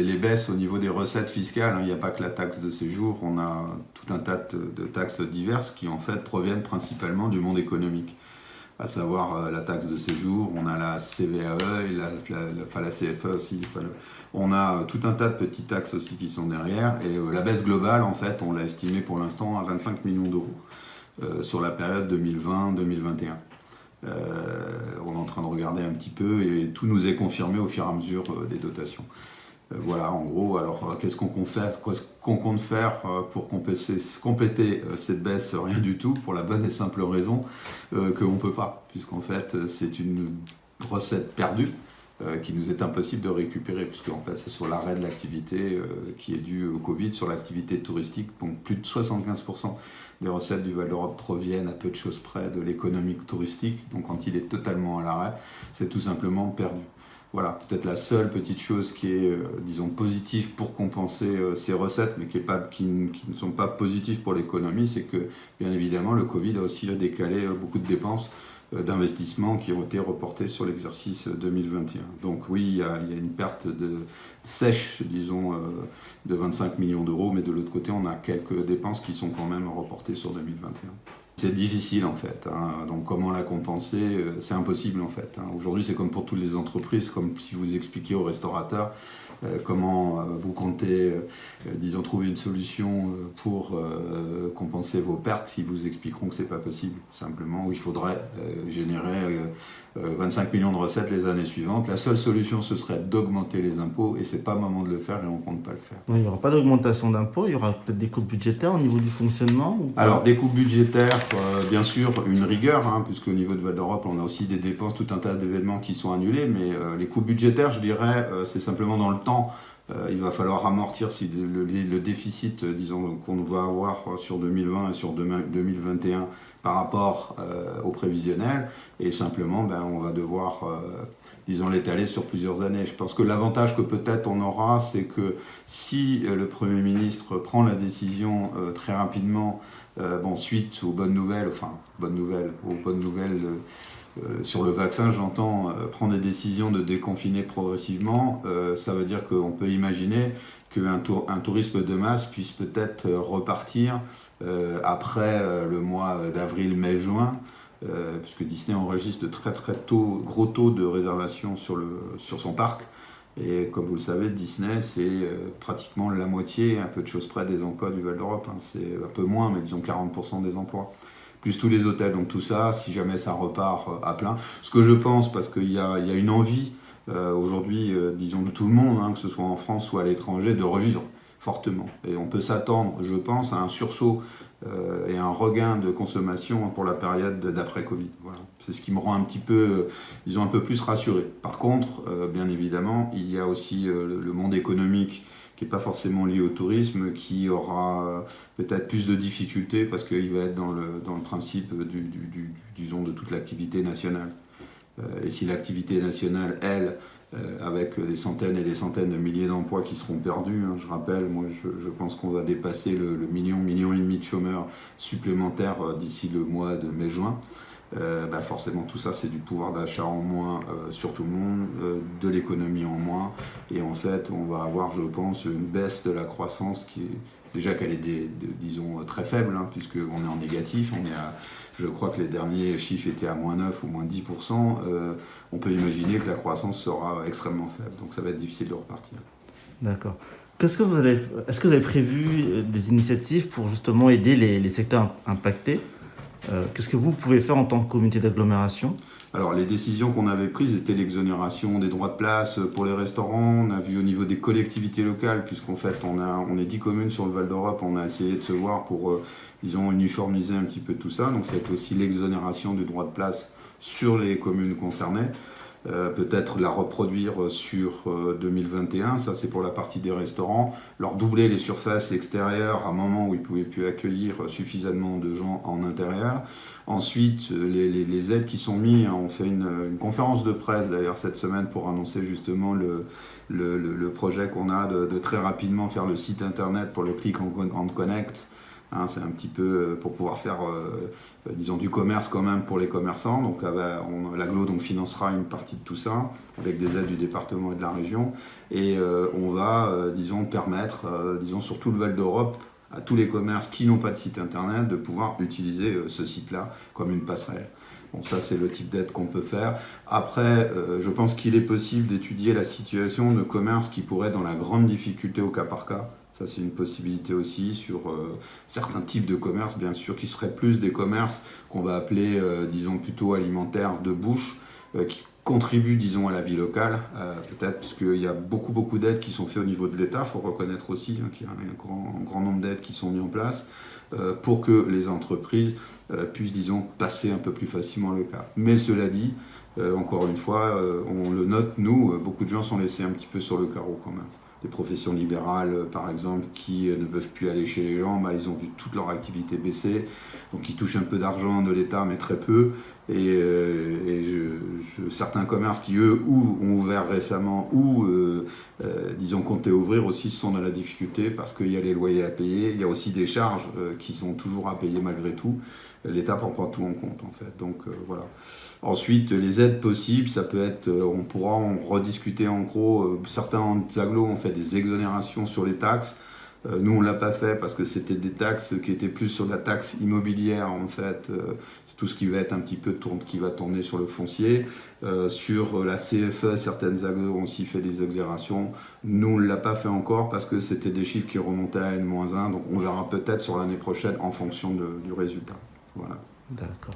les baisses au niveau des recettes fiscales, hein, il n'y a pas que la taxe de séjour, on a tout un tas de taxes diverses qui en fait proviennent principalement du monde économique. À savoir la taxe de séjour, on a la CVAE, la CFE aussi. On a tout un tas de petites taxes aussi qui sont derrière. Et la baisse globale, en fait, on l'a estimée pour l'instant à 25 millions d'euros sur la période 2020-2021. On est en train de regarder un petit peu et tout nous est confirmé au fur et à mesure des dotations. Voilà, en gros, alors qu'est-ce qu'on compte faire pour compléter cette baisse? Rien du tout, pour la bonne et simple raison qu'on ne peut pas, puisqu'en fait c'est une recette perdue qui nous est impossible de récupérer, puisqu'en fait c'est sur l'arrêt de l'activité qui est dû au Covid, sur l'activité touristique, donc plus de 75% des recettes du Val d'Europe proviennent à peu de choses près de l'économie touristique, donc quand il est totalement à l'arrêt, c'est tout simplement perdu. Voilà, peut-être la seule petite chose qui est, disons, positive pour compenser ces recettes, mais qui ne sont pas positives pour l'économie, c'est que, bien évidemment, le Covid a aussi décalé beaucoup de dépenses d'investissement qui ont été reportées sur l'exercice 2021. Donc oui, il y a une perte sèche, disons, de 25 millions d'euros, mais de l'autre côté, on a quelques dépenses qui sont quand même reportées sur 2021. C'est difficile en fait, hein. Donc comment la compenser, c'est impossible en fait, hein. Aujourd'hui c'est comme pour toutes les entreprises, comme si vous expliquiez aux restaurateurs comment vous comptez, disons, trouver une solution pour compenser vos pertes, ils vous expliqueront que c'est pas possible, simplement, où il faudrait générer 25 millions de recettes les années suivantes. La seule solution ce serait d'augmenter les impôts et c'est pas le moment de le faire et on compte pas le faire. Oui, il n'y aura pas d'augmentation d'impôts, il y aura peut-être des coupes budgétaires au niveau du fonctionnement ou pas? Alors des coupes budgétaires, bien sûr, une rigueur, hein, puisqu'au niveau de Val d'Europe, on a aussi des dépenses, tout un tas d'événements qui sont annulés, mais les coupes budgétaires, je dirais, c'est simplement dans le temps. Il va falloir amortir le déficit, disons, qu'on va avoir sur 2020 et sur 2021 par rapport au prévisionnel, et simplement, on va devoir, disons, l'étaler sur plusieurs années. Je pense que l'avantage que peut-être on aura, c'est que si le Premier ministre prend la décision très rapidement, suite aux bonnes nouvelles, sur le vaccin, j'entends, prendre des décisions de déconfiner progressivement, ça veut dire qu'on peut imaginer qu'un tourisme de masse puisse peut-être repartir après le mois d'avril, mai, juin, puisque Disney enregistre de très gros taux de réservation sur son parc. Et comme vous le savez, Disney, c'est pratiquement la moitié, un peu de choses près, des emplois du Val d'Europe, hein. C'est un peu moins, mais disons 40% des emplois. Plus tous les hôtels, donc tout ça, si jamais ça repart à plein. Ce que je pense, parce qu'il y a une envie aujourd'hui, disons, de tout le monde, hein, que ce soit en France ou à l'étranger, de revivre fortement. Et on peut s'attendre, je pense, à un sursaut et un regain de consommation pour la période d'après-Covid. Voilà. C'est ce qui me rend un petit peu, disons, un peu plus rassuré. Par contre, bien évidemment, il y a aussi le monde économique qui n'est pas forcément lié au tourisme, qui aura peut-être plus de difficultés parce qu'il va être dans le principe disons, de toute l'activité nationale. Et si l'activité nationale, elle, avec des centaines et des centaines de milliers d'emplois qui seront perdus, hein, je rappelle, moi je pense qu'on va dépasser le million et demi de chômeurs supplémentaires d'ici le mois de mai-juin. Forcément tout ça c'est du pouvoir d'achat en moins sur tout le monde, de l'économie en moins, et en fait on va avoir, je pense, une baisse de la croissance qui est déjà qu'elle est disons très faible, hein, puisqu'on est en négatif, je crois que les derniers chiffres étaient à moins 9 ou moins 10%, on peut imaginer que la croissance sera extrêmement faible, donc ça va être difficile de repartir. D'accord. Est-ce que vous avez prévu des initiatives pour justement aider les secteurs impactés? Qu'est-ce que vous pouvez faire en tant que comité d'agglomération? Alors les décisions qu'on avait prises étaient l'exonération des droits de place pour les restaurants. On a vu au niveau des collectivités locales, puisqu'en fait on est 10 communes sur le Val d'Europe, on a essayé de se voir pour, disons, uniformiser un petit peu tout ça. Donc c'est aussi l'exonération du droit de place sur les communes concernées. Peut-être la reproduire sur 2021, ça c'est pour la partie des restaurants, leur doubler les surfaces extérieures à un moment où ils ne pouvaient plus accueillir suffisamment de gens en intérieur. Ensuite, les aides qui sont mises, on fait une conférence de presse d'ailleurs cette semaine pour annoncer justement le projet qu'on a de très rapidement faire le site internet pour le click and connect, Hein, c'est un petit peu pour pouvoir faire, disons, du commerce quand même pour les commerçants. Donc l'AGLO donc, financera une partie de tout ça, avec des aides du département et de la région. Et on va, disons, permettre, disons, sur tout le Val d'Europe, à tous les commerces qui n'ont pas de site internet, de pouvoir utiliser ce site-là comme une passerelle. Bon, ça, c'est le type d'aide qu'on peut faire. Après, je pense qu'il est possible d'étudier la situation de commerces qui pourraient être dans la grande difficulté au cas par cas. Ça, c'est une possibilité aussi sur certains types de commerces, bien sûr, qui seraient plus des commerces qu'on va appeler, disons, plutôt alimentaires de bouche, qui contribuent, disons, à la vie locale, peut-être, puisqu'il y a beaucoup d'aides qui sont faites au niveau de l'État. Il faut reconnaître aussi qu'il y a un grand nombre d'aides qui sont mises en place pour que les entreprises puissent, disons, passer un peu plus facilement le cap. Mais cela dit, encore une fois, on le note, nous, beaucoup de gens sont laissés un petit peu sur le carreau quand même. Des professions libérales, par exemple, qui ne peuvent plus aller chez les gens, ils ont vu toute leur activité baisser, donc ils touchent un peu d'argent de l'État, mais très peu. Et certains commerces qui, eux, ont ouvert récemment ou, disons, comptaient ouvrir aussi, sont dans la difficulté parce qu'il y a les loyers à payer, il y a aussi des charges qui sont toujours à payer malgré tout. L'État prend pas tout en compte, en fait. Donc, voilà. Ensuite, les aides possibles, ça peut être, on pourra en rediscuter en gros. Certains agglos ont fait des exonérations sur les taxes. Nous, on ne l'a pas fait parce que c'était des taxes qui étaient plus sur la taxe immobilière, en fait. C'est tout ce qui va être un petit peu qui va tourner sur le foncier. Sur la CFE, certaines agglos ont aussi fait des exonérations. Nous, on ne l'a pas fait encore parce que c'était des chiffres qui remontaient à N-1. Donc, on verra peut-être sur l'année prochaine en fonction du résultat. Voilà. D'accord.